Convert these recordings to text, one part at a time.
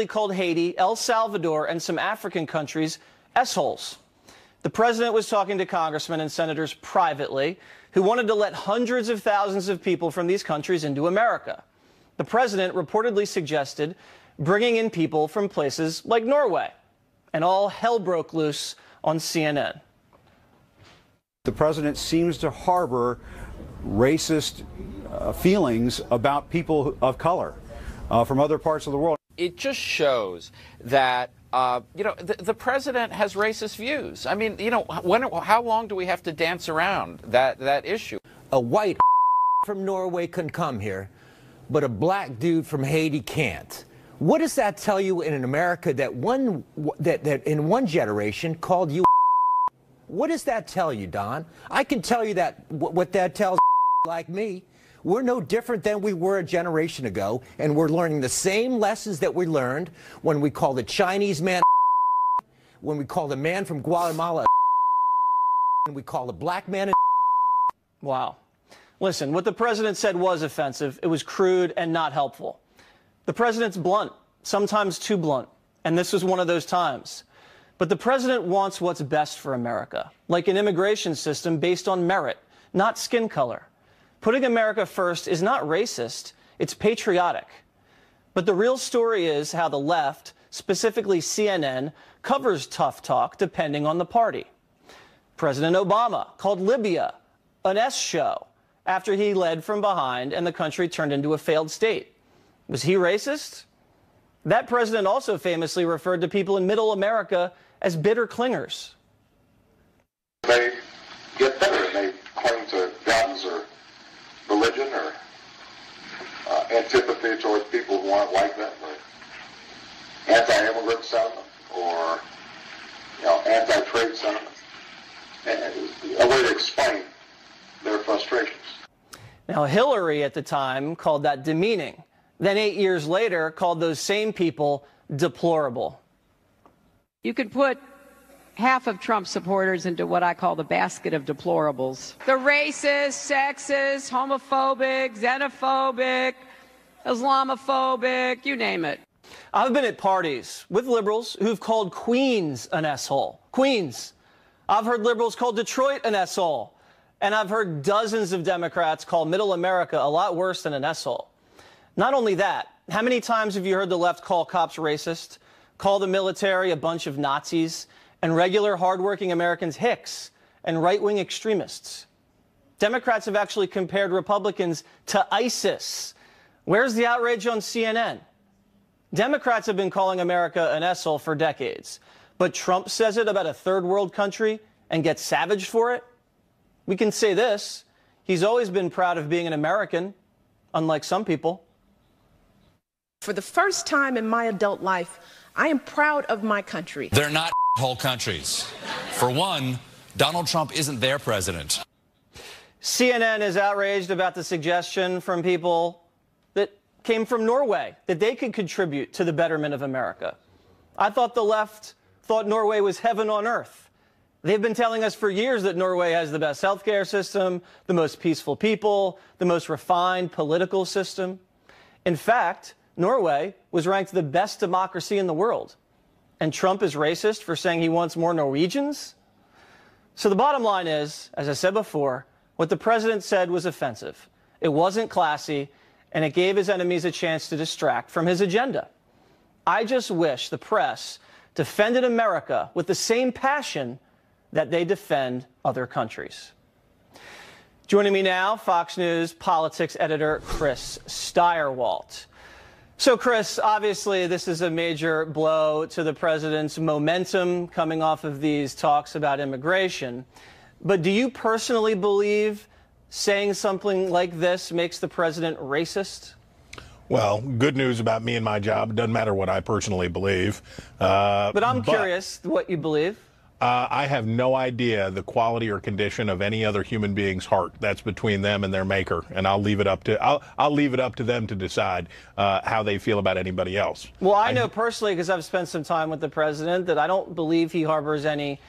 called Haiti, El Salvador, and some African countries S-holes. The president was talking to congressmen and senators privately who wanted to let hundreds of thousands of people from these countries into America. The president reportedly suggested bringing in people from places like Norway, and all hell broke loose on CNN. The president seems to harbor racist feelings about people of color from other parts of the world. It just shows that the president has racist views. I mean, how long do we have to dance around that issue? A white from Norway can come here, but a black dude from Haiti can't. What does that tell you in an America that in one generation called you? What does that tell you, Don? I can tell you that what that tells like me. We're no different than we were a generation ago, and we're learning the same lessons that we learned when we called a Chinese man, when we called a man from Guatemala, and we called a black man. Wow. Listen, what the president said was offensive. It was crude and not helpful. The president's blunt, sometimes too blunt, and this was one of those times. But the president wants what's best for America, like an immigration system based on merit, not skin color. Putting America first is not racist, it's patriotic. But the real story is how the left, specifically CNN, covers tough talk depending on the party. President Obama called Libya an S show after he led from behind and the country turned into a failed state. Was he racist? That president also famously referred to people in middle America as bitter clingers. They get better and they cling to guns or religion or antipathy towards people who aren't like them, or anti-immigrant sentiment, or anti-trade sentiment, and a way to explain their frustrations. Now, Hillary at the time called that demeaning. Then 8 years later called those same people deplorable. You could put half of Trump supporters into what I call the basket of deplorables. The racist, sexist, homophobic, xenophobic, Islamophobic, you name it. I've been at parties with liberals who've called Queens an S-hole. Queens. I've heard liberals call Detroit an S-hole. And I've heard dozens of Democrats call middle America a lot worse than an S-hole. Not only that, how many times have you heard the left call cops racist, call the military a bunch of Nazis, and regular hardworking Americans hicks and right-wing extremists? Democrats have actually compared Republicans to ISIS. Where's the outrage on CNN? Democrats have been calling America an S-hole for decades, but Trump says it about a third world country and gets savaged for it? We can say this, he's always been proud of being an American, unlike some people. For the first time in my adult life, I am proud of my country. They're not whole countries. For one, Donald Trump isn't their president. CNN is outraged about the suggestion from people that came from Norway that they could contribute to the betterment of America. I thought the left thought Norway was heaven on earth. They've been telling us for years that Norway has the best healthcare system, the most peaceful people, the most refined political system. In fact, Norway was ranked the best democracy in the world. And Trump is racist for saying he wants more Norwegians? So the bottom line is, as I said before, what the president said was offensive. It wasn't classy, and it gave his enemies a chance to distract from his agenda. I just wish the press defended America with the same passion that they defend other countries. Joining me now, Fox News politics editor Chris Stirewalt. So, Chris, obviously this is a major blow to the president's momentum coming off of these talks about immigration. But do you personally believe saying something like this makes the president racist? Well, good news about me and my job. It doesn't matter what I personally believe. But I'm curious what you believe. I have no idea the quality or condition of any other human being's heart. That's between them and their maker, and I'll leave it up to them to decide how they feel about anybody else. Well, I know personally, because I've spent some time with the president, that I don't believe he harbors any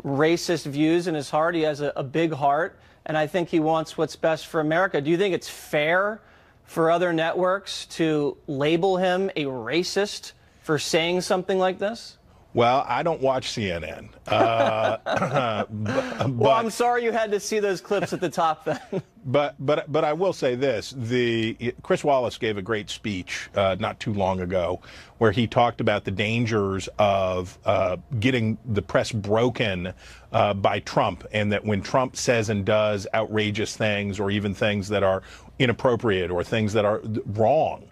racist views in his heart. He has a big heart, and I think he wants what's best for America. Do you think it's fair for other networks to label him a racist for saying something like this? Well, I don't watch CNN. Well, I'm sorry you had to see those clips at the top then. But I will say this: Chris Wallace gave a great speech not too long ago, where he talked about the dangers of getting the press broken by Trump, and that when Trump says and does outrageous things, or even things that are inappropriate or things that are wrong,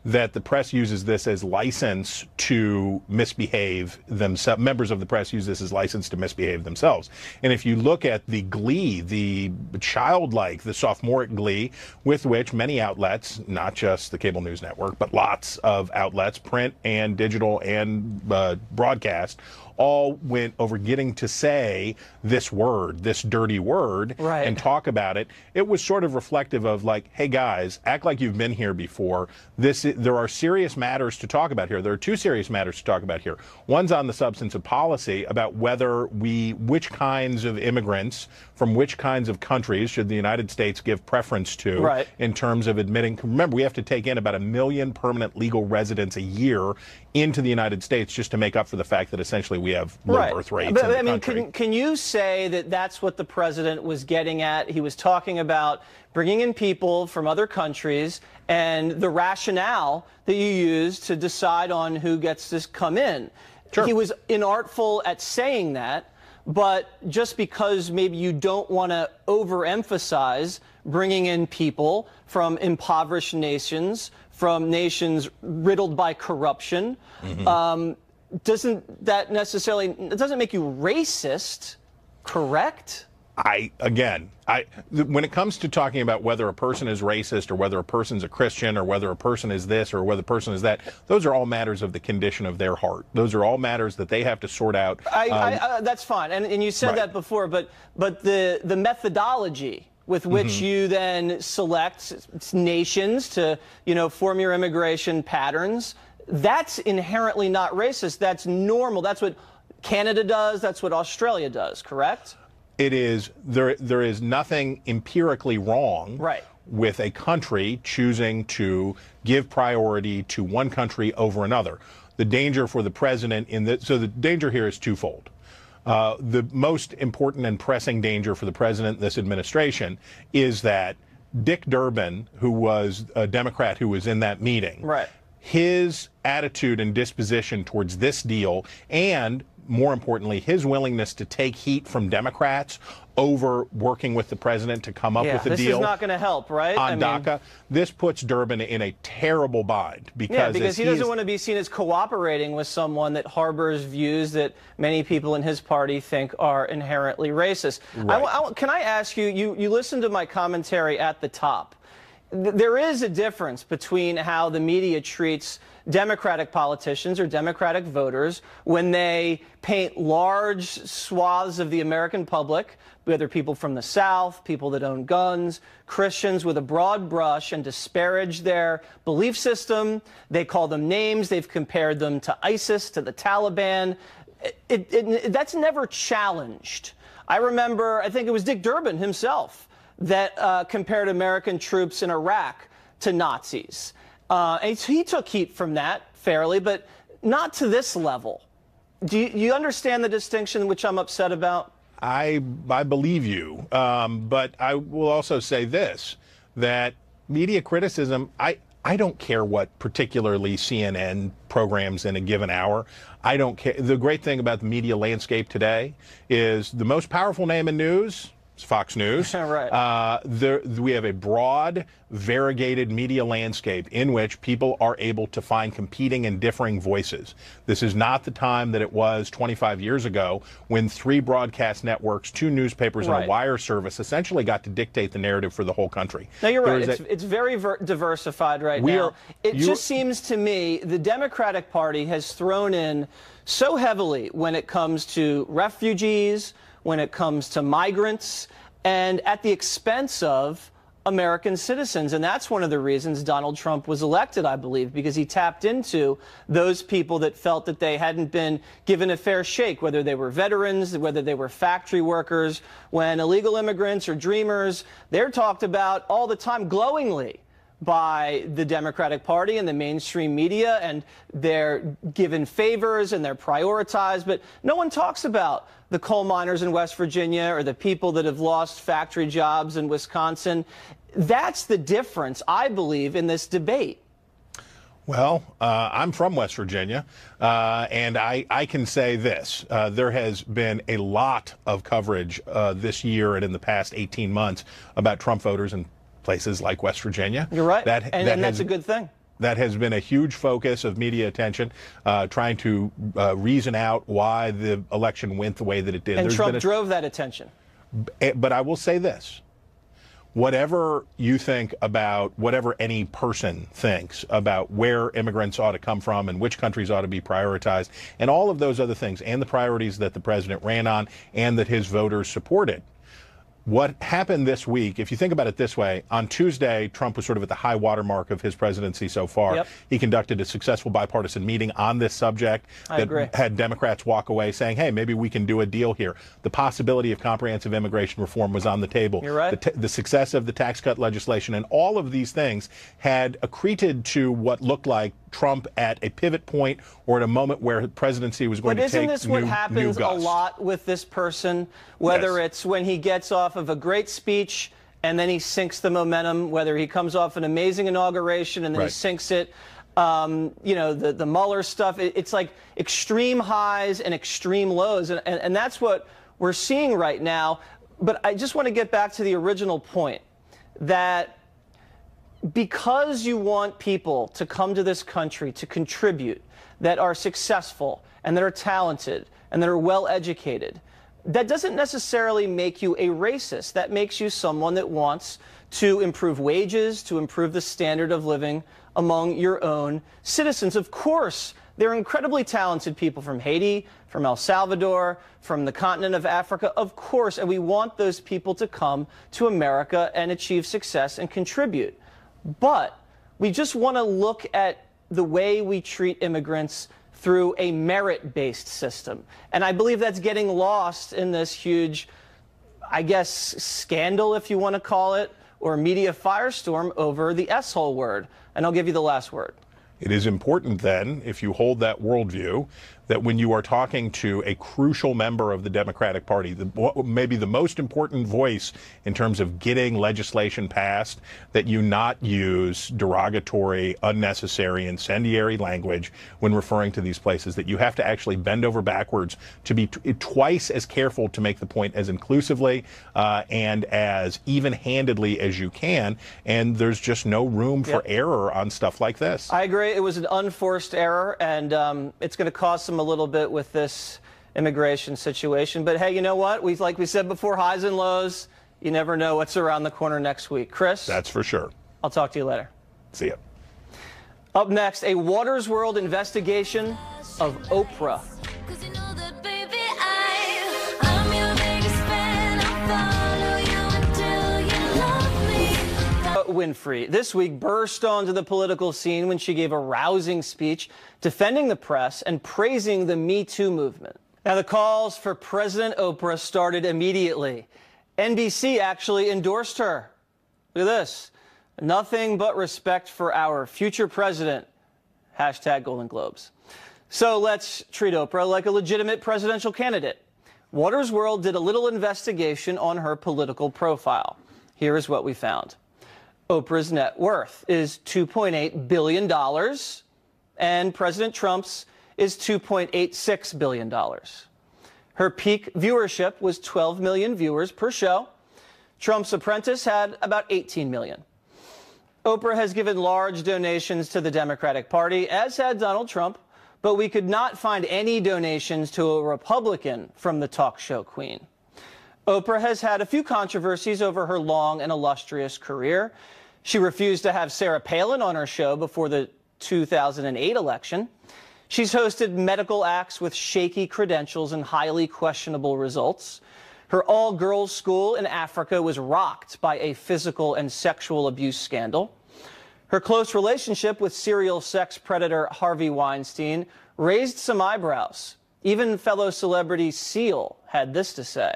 that the press uses this as license to misbehave themselves. Members of the press use this as license to misbehave themselves. And if you look at the glee, the childlike, the sophomoric glee with which many outlets, not just the cable news network, but lots of outlets, print and digital and broadcast, all went over getting to say this word, this dirty word, and talk about it. It was sort of reflective of like, hey guys, act like you've been here before. There are serious matters to talk about here. There are two serious matters to talk about here. One's on the substance of policy about which kinds of immigrants from which kinds of countries should the United States give preference to in terms of admitting. Remember, we have to take in about 1 million permanent legal residents a year into the United States just to make up for the fact that essentially we have low birth rates. But I mean, can you say that that's what the president was getting at? He was talking about bringing in people from other countries and the rationale that you use to decide on who gets to come in. Sure. He was inartful at saying that, but just because maybe you don't want to overemphasize bringing in people from impoverished nations, from nations riddled by corruption, doesn't that necessarily, it doesn't make you racist, correct? When it comes to talking about whether a person is racist or whether a person's a Christian or whether a person is this or whether a person is that, those are all matters of the condition of their heart. Those are all matters that they have to sort out. That's fine, and you said that before, but the methodology with which you then select nations to, form your immigration patterns, that's inherently not racist. That's normal. That's what Canada does. That's what Australia does, correct? It is. There is nothing empirically wrong with a country choosing to give priority to one country over another. The danger for the president so the danger here is twofold. The most important and pressing danger for the president in this administration is that Dick Durbin, who was a Democrat who was in that meeting, his attitude and disposition towards this deal, and more importantly, his willingness to take heat from Democrats over working with the president to come up with a deal. This is not going to help, right? On DACA. This puts Durbin in a terrible bind because he doesn't want to be seen as cooperating with someone that harbors views that many people in his party think are inherently racist. Can I ask you, you listened to my commentary at the top. There is a difference between how the media treats Democratic politicians or Democratic voters when they paint large swaths of the American public, whether people from the South, people that own guns, Christians, with a broad brush and disparage their belief system. They call them names. They've compared them to ISIS, to the Taliban. That's never challenged. I remember, I think it was Dick Durbin himself that compared American troops in Iraq to Nazis. And he took heat from that fairly, but not to this level. Do you understand the distinction which I'm upset about? I believe you, but I will also say this, that media criticism, I don't care what particularly CNN programs in a given hour. I don't care. The great thing about the media landscape today is the most powerful name in news, Fox News. We have a broad, variegated media landscape in which people are able to find competing and differing voices. This is not the time that it was 25 years ago when 3 broadcast networks, 2 newspapers, and a wire service essentially got to dictate the narrative for the whole country. No, you're right. It's very diversified right now. It just seems to me the Democratic Party has thrown in so heavily when it comes to refugees, when it comes to migrants, and at the expense of American citizens. And that's one of the reasons Donald Trump was elected, I believe, because he tapped into those people that felt that they hadn't been given a fair shake, whether they were veterans, whether they were factory workers. When illegal immigrants or dreamers, they're talked about all the time glowingly by the Democratic Party and the mainstream media, and they're given favors and they're prioritized. But no one talks about the coal miners in West Virginia or the people that have lost factory jobs in Wisconsin. That's the difference, I believe, in this debate. Well, I'm from West Virginia, and I can say this. There has been a lot of coverage this year and in the past 18 months about Trump voters in places like West Virginia. You're right, and that's a good thing. That has been a huge focus of media attention, trying to reason out why the election went the way that it did. And Trump drove that attention. But I will say this. Whatever you think about, whatever any person thinks about where immigrants ought to come from and which countries ought to be prioritized, and all of those other things, and the priorities that the president ran on and that his voters supported, what happened this week, if you think about it this way, on Tuesday, Trump was sort of at the high watermark of his presidency so far. Yep. He conducted a successful bipartisan meeting on this subject that had Democrats walk away saying, hey, maybe we can do a deal here. The possibility of comprehensive immigration reform was on the table. You're right. The success of the tax cut legislation and all of these things had accreted to what looked like Trump at a pivot point or at a moment where the presidency was going to take new gusts. But isn't this what happens a lot with this person? Whether it's when he gets off of a great speech and then he sinks the momentum, whether he comes off an amazing inauguration and then he sinks it. You know, the Mueller stuff, it's like extreme highs and extreme lows. And that's what we're seeing right now. But I just want to get back to the original point that because you want people to come to this country to contribute, that are successful and that are talented and that are well educated, that doesn't necessarily make you a racist. That makes you someone that wants to improve wages, to improve the standard of living among your own citizens. Of course, there are incredibly talented people from Haiti, from El Salvador, from the continent of Africa, of course, and we want those people to come to America and achieve success and contribute. But we just want to look at the way we treat immigrants through a merit-based system. And I believe that's getting lost in this huge, I guess, scandal, if you want to call it, or media firestorm over the S-hole word. And I'll give you the last word. It is important then, if you hold that worldview, that when you are talking to a crucial member of the Democratic Party, maybe the most important voice in terms of getting legislation passed, that you not use derogatory, unnecessary, incendiary language when referring to these places, that you have to actually bend over backwards to be twice as careful to make the point as inclusively and as even-handedly as you can. And there's just no room for error on stuff like this. I agree. It was an unforced error, and it's going to cost them a little bit with this immigration situation. But hey, you know what? Like we said before, highs and lows. You never know what's around the corner next week. Chris? That's for sure. I'll talk to you later. See ya. Up next, a Watters World investigation of Oprah. Winfrey this week burst onto the political scene when she gave a rousing speech defending the press and praising the Me Too movement. Now, the calls for President Oprah started immediately. NBC actually endorsed her. Look at this. Nothing but respect for our future president. Hashtag Golden Globes. So let's treat Oprah like a legitimate presidential candidate. Watters World did a little investigation on her political profile. Here is what we found. Oprah's net worth is $2.8 billion, and President Trump's is $2.86 billion. Her peak viewership was 12 million viewers per show. Trump's Apprentice had about 18 million. Oprah has given large donations to the Democratic Party, as had Donald Trump, but we could not find any donations to a Republican from the talk show queen. Oprah has had a few controversies over her long and illustrious career. She refused to have Sarah Palin on her show before the 2008 election. She's hosted medical acts with shaky credentials and highly questionable results. Her all-girls school in Africa was rocked by a physical and sexual abuse scandal. Her close relationship with serial sex predator Harvey Weinstein raised some eyebrows. Even fellow celebrity Seal had this to say.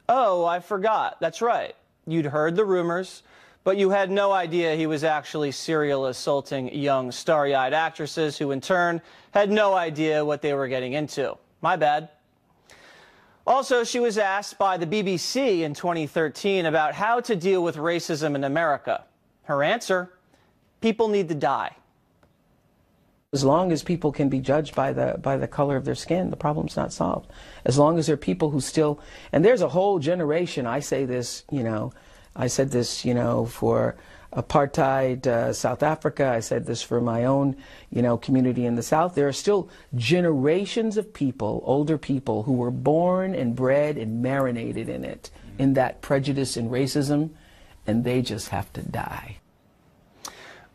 Oh, I forgot. That's right. You'd heard the rumors, but you had no idea he was actually serial assaulting young starry-eyed actresses who in turn had no idea what they were getting into. My bad. Also, she was asked by the BBC in 2013 about how to deal with racism in America. Her answer: people need to die. As long as people can be judged by the color of their skin, the problem's not solved. As long as there are people who still, and there's a whole generation, I say this, I said this, for apartheid South Africa, I said this for my own, community in the South. There are still generations of people, older people, who were born and bred and marinated in it, in that prejudice and racism, and they just have to die.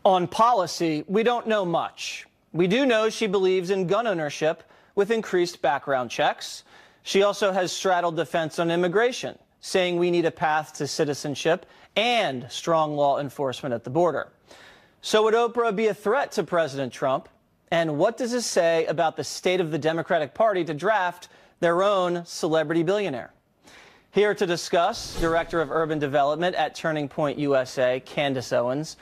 On policy, we don't know much. We do know she believes in gun ownership with increased background checks. She also has straddled the fence on immigration, saying we need a path to citizenship and strong law enforcement at the border. So would Oprah be a threat to President Trump? And what does this say about the state of the Democratic Party to draft their own celebrity billionaire? Here to discuss, Director of Urban Development at Turning Point USA, Candace Owens,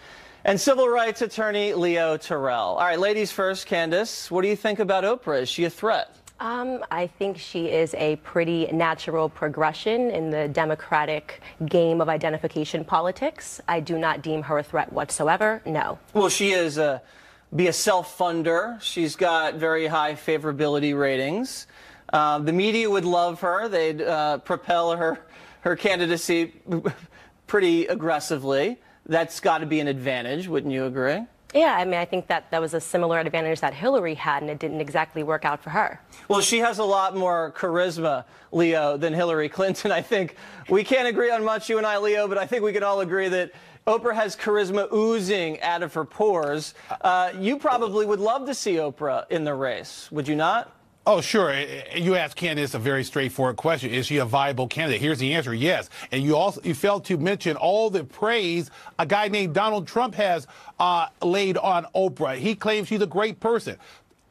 and civil rights attorney Leo Terrell. All right, ladies first. Candace, what do you think about Oprah? Is she a threat? I think she is a pretty natural progression in the Democratic game of identification politics. I do not deem her a threat whatsoever, no. Well, she is be a self-funder. She's got very high favorability ratings. The media would love her. They'd propel her candidacy pretty aggressively. That's got to be an advantage, wouldn't you agree? Yeah, I mean, I think that was a similar advantage that Hillary had, and it didn't exactly work out for her. Well, she has a lot more charisma, Leo, than Hillary Clinton. I think we can't agree on much, you and I, Leo, but I think we can all agree that Oprah has charisma oozing out of her pores. You probably would love to see Oprah in the race, would you not? Oh, sure. You asked Candace a very straightforward question. Is she a viable candidate? Here's the answer, yes. And you failed to mention all the praise a guy named Donald Trump has laid on Oprah. He claims she's a great person.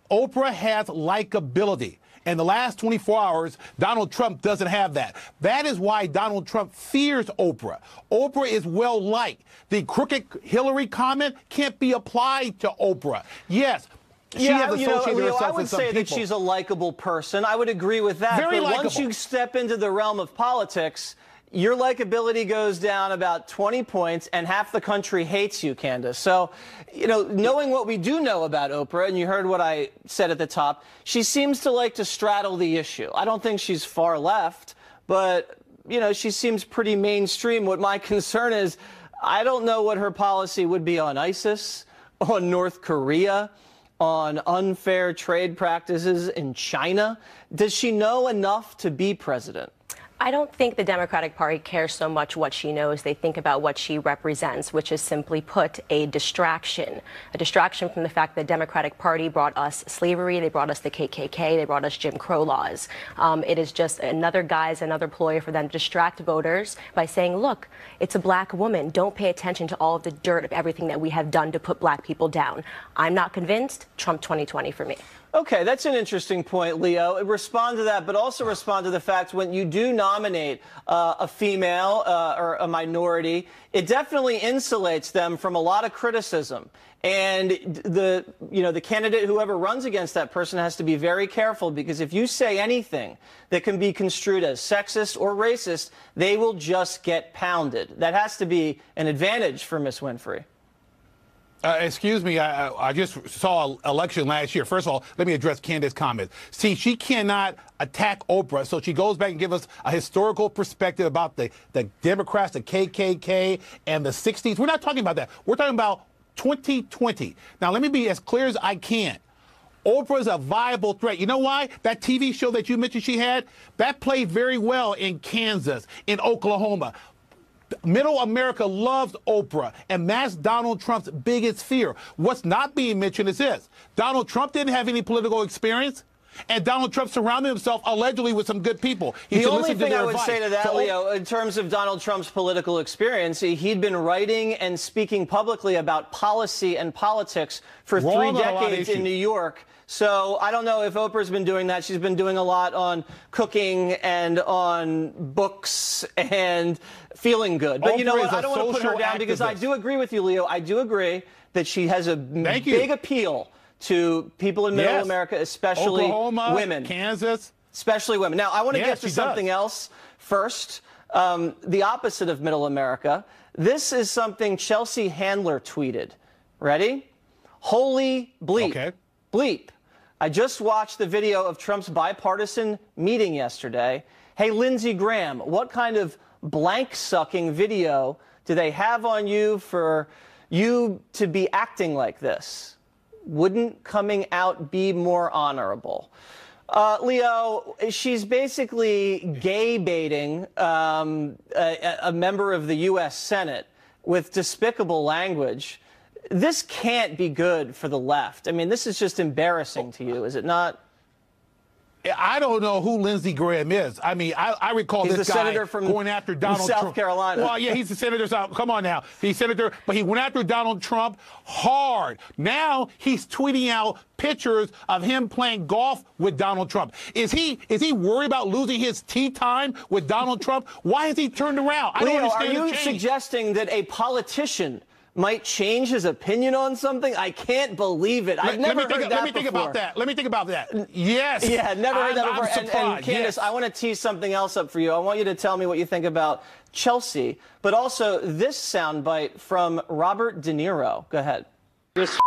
Oprah has likability. In the last 24 hours, Donald Trump doesn't have that. That is why Donald Trump fears Oprah. Oprah is well-liked. The crooked Hillary comment can't be applied to Oprah. Yes. She has associated Leo, herself I would with some say that people. she's a likable person. I would agree with that. Very but likable. Once you step into the realm of politics, your likability goes down about 20 points, and half the country hates you, Candace. So, knowing what we do know about Oprah, and you heard what I said at the top, she seems to like to straddle the issue. I don't think she's far left, but, she seems pretty mainstream. What my concern is, I don't know what her policy would be on ISIS, on North Korea, on unfair trade practices in China. Does she know enough to be president? I don't think the Democratic Party cares so much what she knows. They think about what she represents, which is simply put a distraction from the fact that the Democratic Party brought us slavery, they brought us the KKK, they brought us Jim Crow laws. It is just another ploy for them to distract voters by saying, look, it's a black woman. Don't pay attention to all of the dirt of everything that we have done to put black people down. I'm not convinced. Trump 2020 for me. Okay, that's an interesting point, Leo. Respond to that, but also respond to the fact when you do nominate a female or a minority, it definitely insulates them from a lot of criticism. And the candidate, whoever runs against that person, has to be very careful, because if you say anything that can be construed as sexist or racist, they will just get pounded. That has to be an advantage for Miss Winfrey. Excuse me, I just saw an election last year. First of all, let me address Candace's comments. See, she cannot attack Oprah, so she goes back and gives us a historical perspective about the Democrats, the KKK, and the 60s. We're not talking about that. We're talking about 2020. Now, let me be as clear as I can. Oprah's a viable threat. You know why? That TV show that you mentioned she had, that played very well in Kansas, in Oklahoma. Middle America loves Oprah, and that's Donald Trump's biggest fear. What's not being mentioned is this. Donald Trump didn't have any political experience. And Donald Trump surrounded himself allegedly with some good people. He the should only listen to thing their I would advice. say to that, So, Leo, in terms of Donald Trump's political experience, he'd been writing and speaking publicly about policy and politics for Wrong 3 on a lot of decades in issues. New York. So I don't know if Oprah's been doing that. She's been doing a lot on cooking and on books and feeling good. But you know Oprah what? is a I don't want to put her social down because I activist. do agree with you, Leo. I do agree that she has a big appeal to people in middle Yes. America, especially Oklahoma, women. Kansas. Especially women. Now, I want to Yes, get to she something does. else first. The opposite of middle America. This is something Chelsea Handler tweeted. Ready? Holy bleep. Okay. Bleep. I just watched the video of Trump's bipartisan meeting yesterday. Hey, Lindsey Graham, what kind of blank-sucking video do they have on you for you to be acting like this? Wouldn't coming out be more honorable? Leo, she's basically gay baiting a member of the U.S. Senate with despicable language. This can't be good for the left. I mean, this is just embarrassing to you, is it not? I don't know who Lindsey Graham is. I mean, I recall He's this the guy senator from going after Donald South Trump. Carolina. Well, yeah, he's the senator. Come on now. He's senator, but he went after Donald Trump hard. Now he's tweeting out pictures of him playing golf with Donald Trump. Is he worried about losing his tea time with Donald Trump? Why has he turned around? I don't Leo, understand are the you change. suggesting that a politician might change his opinion on something? I can't believe it. I've never heard that Let me before. think about that. Let me think about that. Yes. Yeah, never heard that before. I'm And surprised. Candace, Yes. I want to tease something else up for you. I want you to tell me what you think about Chelsea, but also this soundbite from Robert De Niro. Go ahead. This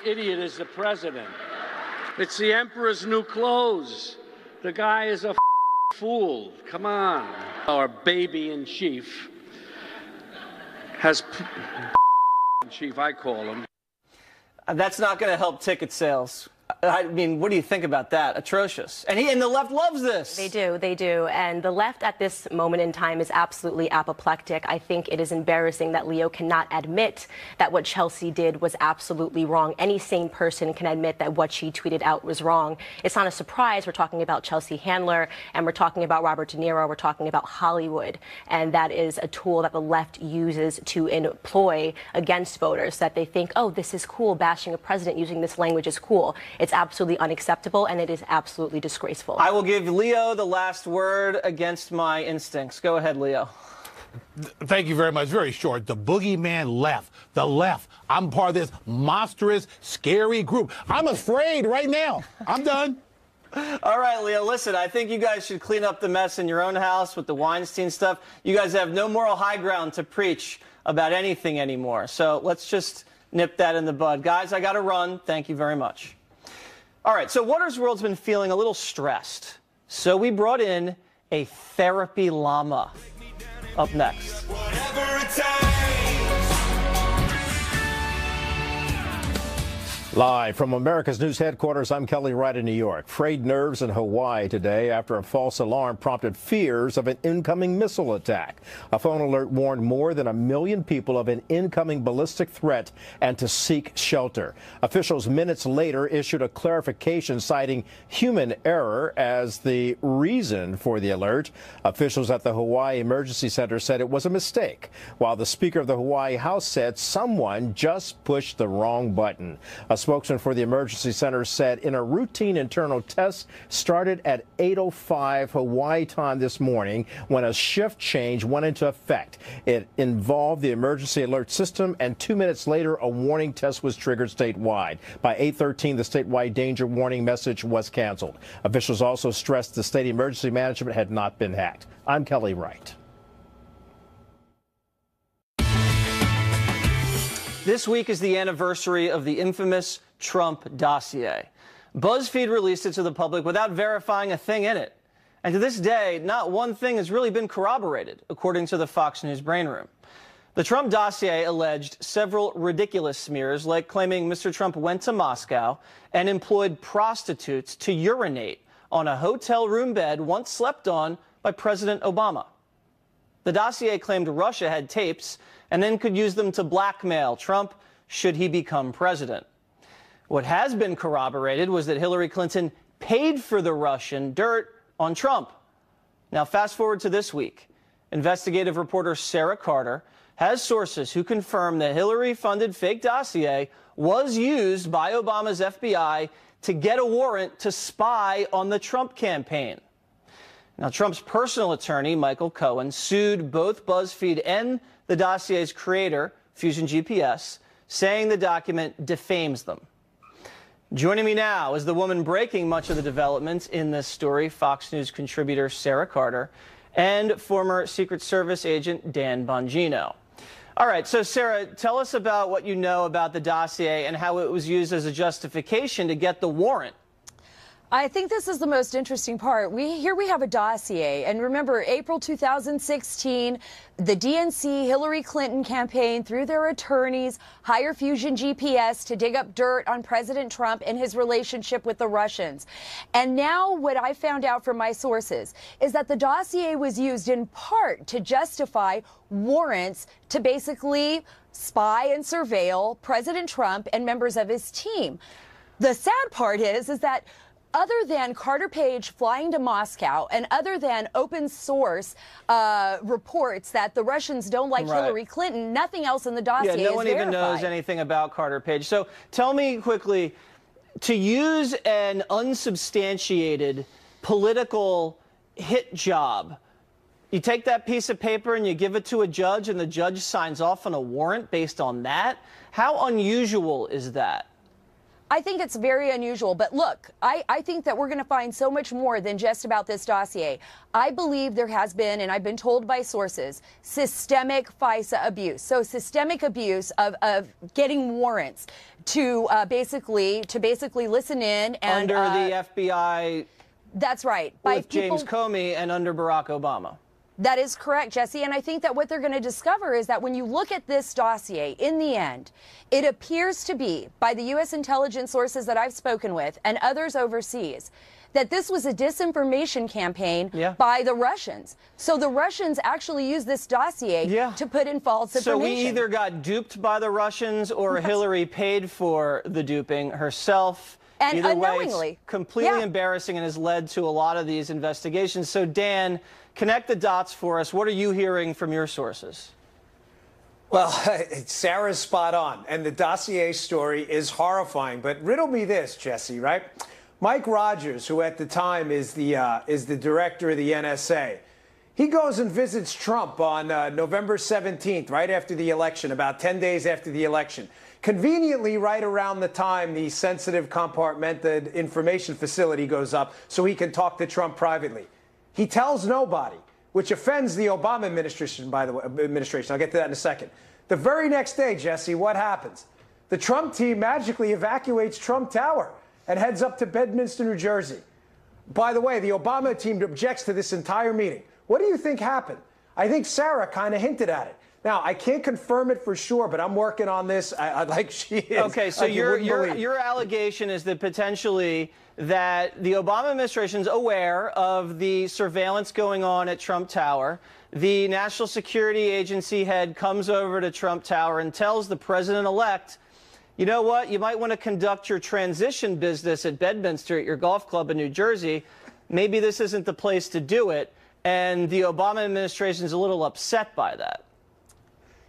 idiot is the president. It's the emperor's new clothes. The guy is a fool. Come on. Our baby in chief has chief, I call him. That's not going to help ticket sales. I mean, what do you think about that? Atrocious. And the left loves this. They do. And the left at this moment in time is absolutely apoplectic. I think it is embarrassing that Leo cannot admit that what Chelsea did was absolutely wrong. Any sane person can admit that what she tweeted out was wrong. It's not a surprise. We're talking about Chelsea Handler, and we're talking about Robert De Niro. We're talking about Hollywood. And that is a tool that the left uses to employ against voters, that they think, oh, this is cool. Bashing a president using this language is cool. It's absolutely unacceptable, and it is absolutely disgraceful. I will give Leo the last word against my instincts. Go ahead, Leo. Thank you very much. Very short. The boogeyman left. The left. I'm part of this monstrous, scary group. I'm afraid right now. I'm done. All right, Leo, listen, I think you guys should clean up the mess in your own house with the Weinstein stuff. You guys have no moral high ground to preach about anything anymore. So let's just nip that in the bud. Guys, I got to run. Thank you very much. All right, so Water's World's been feeling a little stressed. So we brought in a therapy llama. Up next. Live from America's News headquarters, I'm Kelly Wright in New York. Frayed nerves in Hawaii today after a false alarm prompted fears of an incoming missile attack. A phone alert warned more than 1 million people of an incoming ballistic threat and to seek shelter. Officials minutes later issued a clarification citing human error as the reason for the alert. Officials at the Hawaii Emergency Center said it was a mistake, while the Speaker of the Hawaii House said someone just pushed the wrong button. A spokesman for the emergency center said in a routine internal test started at 8:05 Hawaii time this morning when a shift change went into effect. It involved the emergency alert system, and 2 minutes later a warning test was triggered statewide. By 8:13 the statewide danger warning message was canceled. Officials also stressed the state emergency management had not been hacked. I'm Kelly Wright. This week is the anniversary of the infamous Trump dossier. BuzzFeed released it to the public without verifying a thing in it. And to this day, not one thing has really been corroborated, according to the Fox News Brain Room. The Trump dossier alleged several ridiculous smears, like claiming Mr. Trump went to Moscow and employed prostitutes to urinate on a hotel room bed once slept on by President Obama. The dossier claimed Russia had tapes and then could use them to blackmail Trump should he become president. What has been corroborated was that Hillary Clinton paid for the Russian dirt on Trump. Now, fast forward to this week. Investigative reporter Sarah Carter has sources who confirm that Hillary-funded fake dossier was used by Obama's FBI to get a warrant to spy on the Trump campaign. Now, Trump's personal attorney, Michael Cohen, sued both BuzzFeed and the dossier's creator, Fusion GPS, saying the document defames them. Joining me now is the woman breaking much of the developments in this story, Fox News contributor Sarah Carter, and former Secret Service agent Dan Bongino. All right, so Sarah, tell us about what you know about the dossier and how it was used as a justification to get the warrant. I think this is the most interesting part. Here we have a dossier, and remember, April 2016, the DNC Hillary Clinton campaign, through their attorneys, hire Fusion GPS to dig up dirt on President Trump and his relationship with the Russians. And now what I found out from my sources is that the dossier was used in part to justify warrants to basically spy and surveil President Trump and members of his team. The sad part is that other than Carter Page flying to Moscow and other than open source reports that the Russians don't like Hillary Clinton, nothing else in the dossier is verified. Yeah, no one even knows anything about Carter Page. So tell me quickly, to use an unsubstantiated political hit job, you take that piece of paper and you give it to a judge and the judge signs off on a warrant based on that? How unusual is that? I think it's very unusual, but look, I think that we're going to find so much more than just about this dossier. I believe there has been, and I've been told by sources, systemic FISA abuse. So systemic abuse of getting warrants to basically listen in and under the FBI. That's right. With James Comey and under Barack Obama. That is correct, Jesse. And I think that what they're going to discover is that when you look at this dossier, in the end, it appears to be, by the U.S. intelligence sources that I've spoken with and others overseas, that this was a disinformation campaign by the Russians. So the Russians actually used this dossier to put in false information. So we either got duped by the Russians or Hillary paid for the duping herself. And either unknowingly. way, it's completely embarrassing and has led to a lot of these investigations. So, Dan, connect the dots for us. What are you hearing from your sources? Well, Sarah's spot on, and the dossier story is horrifying. But riddle me this, Jesse, right? Mike Rogers, who at the time is the director of the NSA, he goes and visits Trump on November 17th, right after the election, about 10 days after the election. Conveniently, right around the time the sensitive compartmented information facility goes up so he can talk to Trump privately. He tells nobody, which offends the Obama administration, by the way, I'll get to that in a second. The very next day, Jesse, what happens? The Trump team magically evacuates Trump Tower and heads up to Bedminster, New Jersey. By the way, the Obama team objects to this entire meeting. What do you think happened? I think Sarah kind of hinted at it. Now, I can't confirm it for sure, but I'm working on this like she is. Okay, so your allegation is that potentially that the Obama administration's aware of the surveillance going on at Trump Tower. The National Security Agency head comes over to Trump Tower and tells the president-elect, you know what, you might want to conduct your transition business at Bedminster at your golf club in New Jersey. Maybe this isn't the place to do it. And the Obama administration's a little upset by that.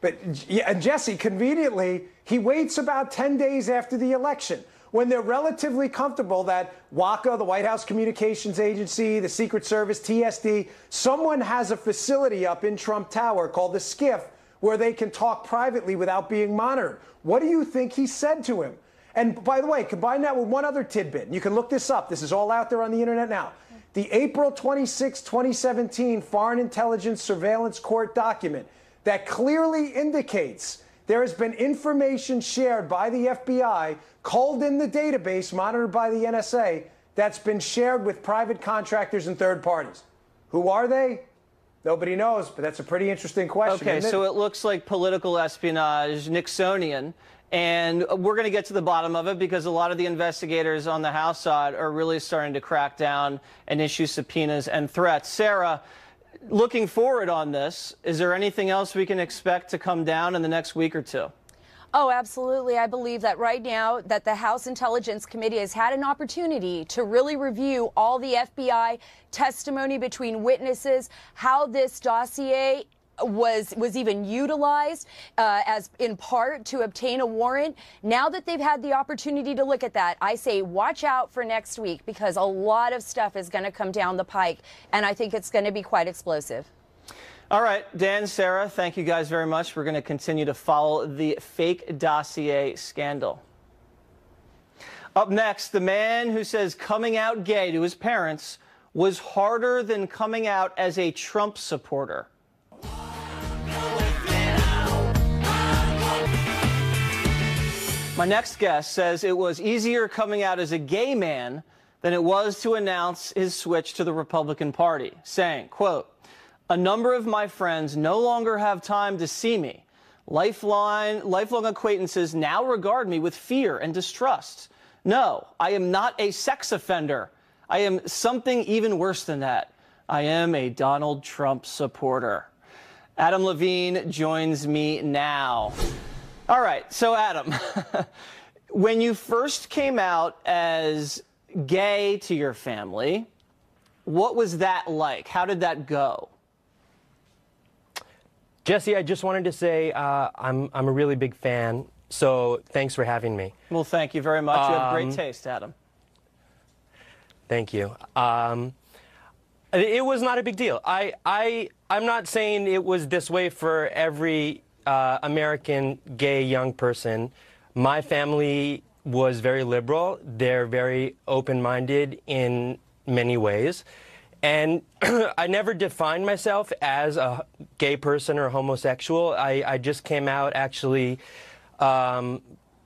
But, yeah, Jesse, conveniently, he waits about 10 days after the election when they're relatively comfortable that WACA, the White House Communications Agency, the Secret Service, TSD, someone has a facility up in Trump Tower called the SCIF where they can talk privately without being monitored. What do you think he said to him? And by the way, combine that with one other tidbit. You can look this up. This is all out there on the internet now. The April 26, 2017 Foreign Intelligence Surveillance Court document that clearly indicates there has been information shared by the FBI, culled in the database monitored by the NSA, that's been shared with private contractors and third parties. Who are they? Nobody knows, but that's a pretty interesting question. Okay, so it looks like political espionage, Nixonian, and we're going to get to the bottom of it because a lot of the investigators on the House side are really starting to crack down and issue subpoenas and threats. Sarah, looking forward on this, is there anything else we can expect to come down in the next week or two? Oh, absolutely. I believe that right now that the House Intelligence Committee has had an opportunity to really review all the FBI testimony between witnesses, how this dossier was even utilized as in part to obtain a warrant. Now that they've had the opportunity to look at that, I say watch out for next week, because a lot of stuff is going to come down the pike, and I think it's going to be quite explosive. All right, Dan, Sarah, thank you guys very much. We're going to continue to follow the fake dossier scandal. Up next, the man who says coming out gay to his parents was harder than coming out as a Trump supporter. My next guest says it was easier coming out as a gay man than it was to announce his switch to the Republican Party, saying, quote, "A number of my friends no longer have time to see me. Lifelong acquaintances now regard me with fear and distrust. No, I am not a sex offender. I am something even worse than that. I am a Donald Trump supporter." Adam Levine joins me now. All right, so Adam, when you first came out as gay to your family, what was that like? How did that go? Jesse, I just wanted to say I'm a really big fan, so thanks for having me. Well, thank you very much. You have great taste, Adam. Thank you. It was not a big deal. I'm not saying it was this way for every American gay young person. My family was very liberal. They're very open-minded in many ways. And I never defined myself as a gay person or homosexual. I just came out actually from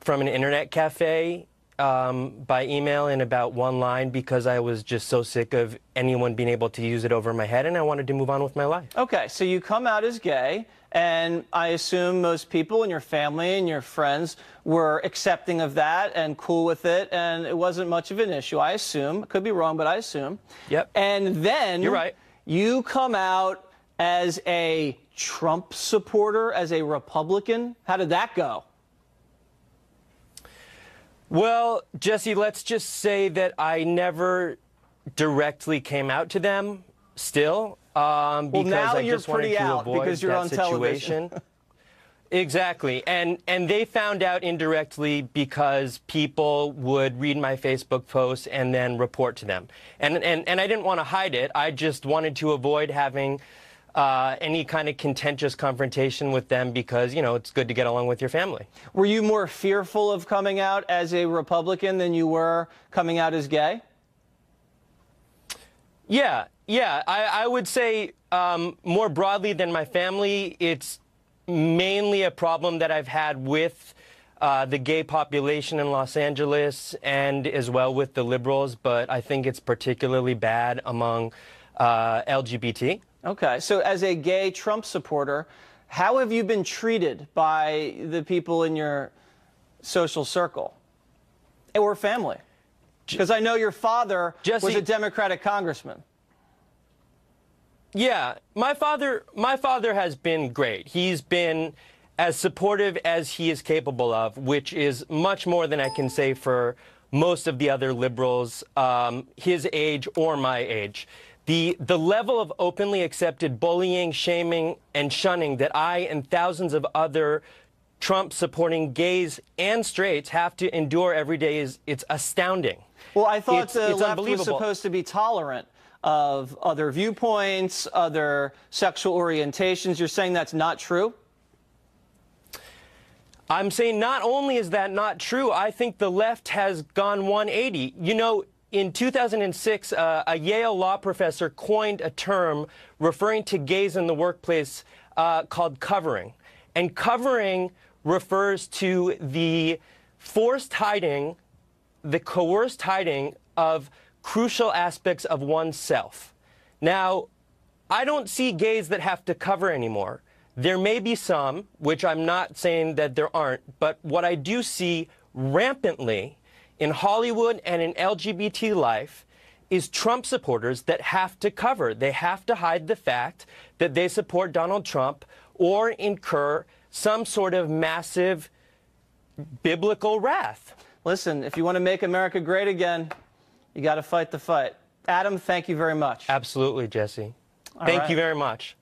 an internet cafe by email in about one line, because I was just so sick of anyone being able to use it over my head, and I wanted to move on with my life. Okay, so you come out as gay, and I assume most people in your family and your friends were accepting of that and cool with it, and it wasn't much of an issue, I assume. Could be wrong, but I assume. Yep. And then you're right. You come out as a Trump supporter, as a Republican. How did that go? Well, Jesse, let's just say that I never directly came out to them still, because now I you're just wanted pretty to out avoid because you're that on situation. television. Exactly. And they found out indirectly because people would read my Facebook posts and then report to them. And I didn't want to hide it. I just wanted to avoid having any kind of contentious confrontation with them, because, you know, it's good to get along with your family. Were you more fearful of coming out as a Republican than you were coming out as gay? Yeah. I would say more broadly than my family, it's mainly a problem that I've had with the gay population in Los Angeles and as well with the liberals, but I think it's particularly bad among LGBT. Okay, so as a gay Trump supporter, how have you been treated by the people in your social circle or family? Because I know your father was a Democratic congressman. Yeah, my father has been great. He's been as supportive as he is capable of, which is much more than I can say for most of the other liberals his age or my age. The level of openly accepted bullying, shaming, and shunning that I and thousands of other Trump-supporting gays and straights have to endure every day it's astounding. Well, I thought the left was unbelievable. supposed to be tolerant of other viewpoints, other sexual orientations. You're saying that's not true? I'm saying not only is that not true, I think the left has gone 180. You know, in 2006, a Yale law professor coined a term referring to gays in the workplace called covering. And covering refers to the forced hiding, the coerced hiding of crucial aspects of oneself. Now, I don't see gays that have to cover anymore. There may be some, which I'm not saying that there aren't, but what I do see rampantly in Hollywood and in LGBT life is Trump supporters that have to cover. They have to hide the fact that they support Donald Trump or incur some sort of massive biblical wrath. Listen, if you want to make America great again, you got to fight the fight. Adam, thank you very much. Absolutely, Jesse. Thank you very much.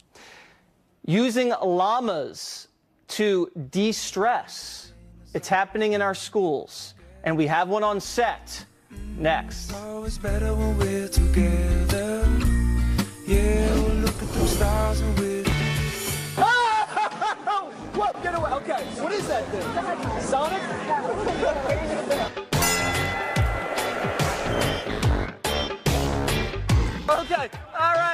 Using llamas to de-stress. It's happening in our schools, and we have one on set. Next. Always better when we're together. Yeah, we'll look at the stars and we're... Whoa, get away. Okay, what is that thing? Sonic? Okay, all right.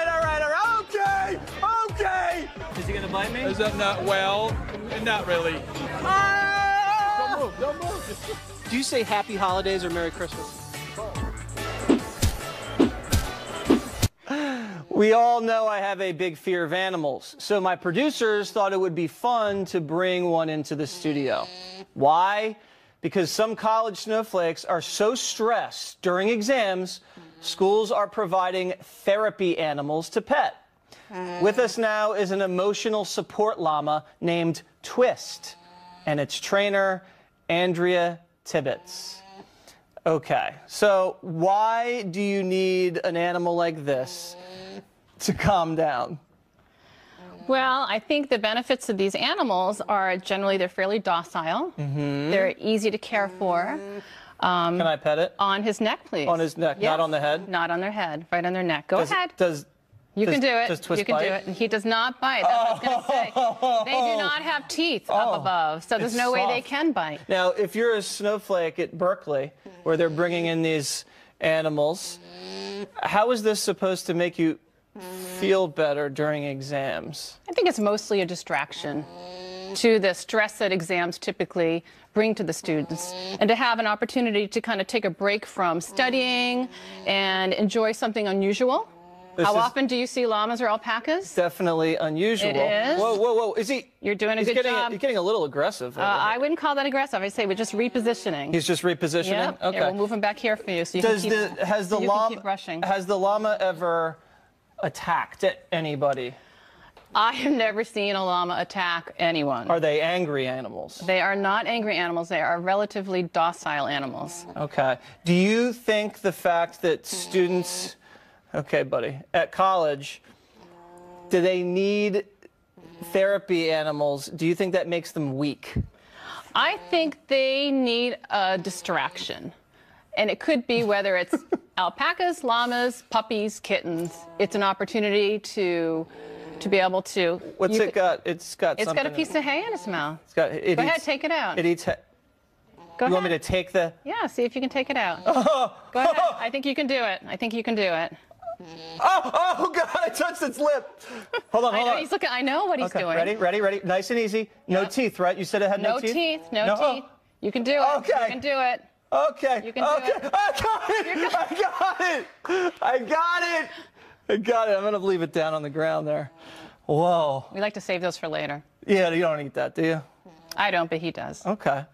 Okay. Is he gonna bite me? Is that not well? Not really. Ah! Don't move. Do you say Happy Holidays or Merry Christmas? We all know I have a big fear of animals, so my producers thought it would be fun to bring one into the studio. Why? Because some college snowflakes are so stressed during exams, schools are providing therapy animals to pet. With us now is an emotional support llama named Twist, and its trainer, Andrea Tibbetts. Okay, so why do you need an animal like this to calm down? Well, I think the benefits of these animals are generally they're fairly docile. Mm-hmm. They're easy to care for. Can I pet it? On his neck, please. On his neck, yes. Not on the head? Not on their head, right on their neck. Go ahead. You can do it. Does Twist you can bite? do it. And he does not bite. That's what I was going to say. They do not have teeth up above, so there's no way they can bite. Now, if you're a snowflake at Berkeley, where they're bringing in these animals, how is this supposed to make you feel better during exams? I think it's mostly a distraction to the stress that exams typically bring to the students, and to have an opportunity to kind of take a break from studying and enjoy something unusual. How often do you see llamas or alpacas? Definitely unusual. It is. Whoa. Is he? You're doing a good job. He's getting a little aggressive. I wouldn't call that aggressive. I'd say we're just repositioning. He's just repositioning? Yep. Okay. Yeah, we'll move him back here for you so you can keep brushing. Has the llama ever attacked anybody? I have never seen a llama attack anyone. Are they angry animals? They are not angry animals. They are relatively docile animals. Okay. Do you think the fact that students... Okay, buddy. At college, do they need therapy animals? Do you think that makes them weak? I think they need a distraction. And it could be whether it's alpacas, llamas, puppies, kittens. It's an opportunity to be able to... What's it got? It's got something. It's got a piece of hay in its mouth. Go ahead, take it out. It eats... Go ahead. You want me to take the... Yeah, see if you can take it out. Go ahead. I think you can do it. I think you can do it. Oh, God, I touched its lip. Hold on. He's looking, I know what he's doing. Ready? Nice and easy. No teeth, right? You said it had no teeth? No teeth. You can do it. Okay. You can do it. Okay. You can do it. I got it. I'm going to leave it down on the ground there. Whoa. We like to save those for later. Yeah, you don't eat that, do you? I don't, but he does. Okay.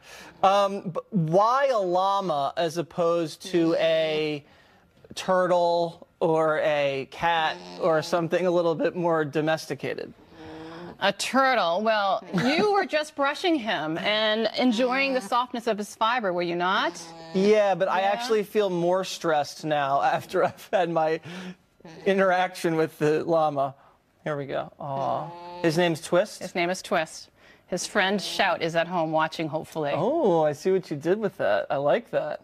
But why a llama as opposed to a turtle or a cat or something a little bit more domesticated? A turtle. Well, you were just brushing him and enjoying the softness of his fiber, were you not? Yeah, but I actually feel more stressed now after I've had my interaction with the llama. Here we go. Aw. His name's Twist? His name is Twist. His friend Shout is at home watching, hopefully. Oh, I see what you did with that. I like that.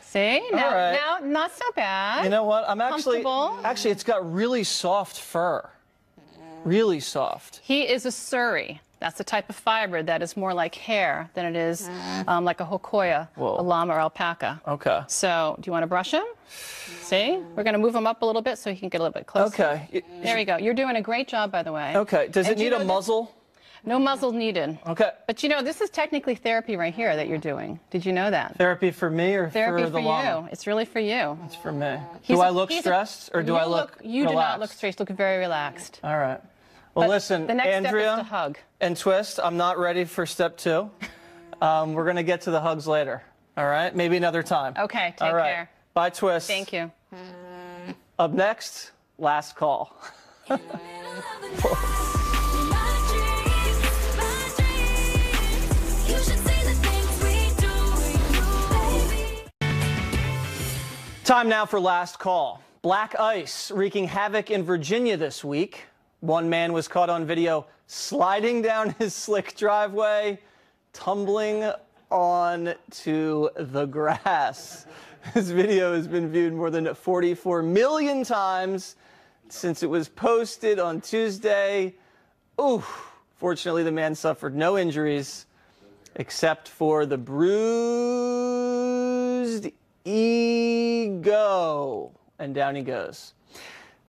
See? Now, right. now not so bad. You know what? I'm actually, Comfortable. it's got really soft fur. Really soft. He is a Surrey. That's the type of fiber that is more like hair than it is like a hokoya, a llama or alpaca. Okay. So, do you want to brush him? See? We're going to move him up a little bit so he can get a little bit closer. Okay. There we go. You're doing a great job, by the way. Okay. Does it need a muzzle? No muzzle needed. Okay. But you know, this is technically therapy right here that you're doing. Did you know that? Therapy for me or therapy for the llama? You. It's really for you. It's for me. Do I look stressed or do I look You relaxed? do not look stressed. You look very relaxed. All right. Well, But listen, the next Andrea step is to hug. and Twist, I'm not ready for step 2. We're going to get to the hugs later. All right? Maybe another time. Okay, take All right. care. Bye, Twist. Thank you. Up next, last call. You should see the things we Time now for last call. Black ice wreaking havoc in Virginia this week. One man was caught on video sliding down his slick driveway, tumbling onto the grass. This video has been viewed more than 44 million times since it was posted on Tuesday. Ooh, fortunately, the man suffered no injuries except for the bruised ego. And down he goes.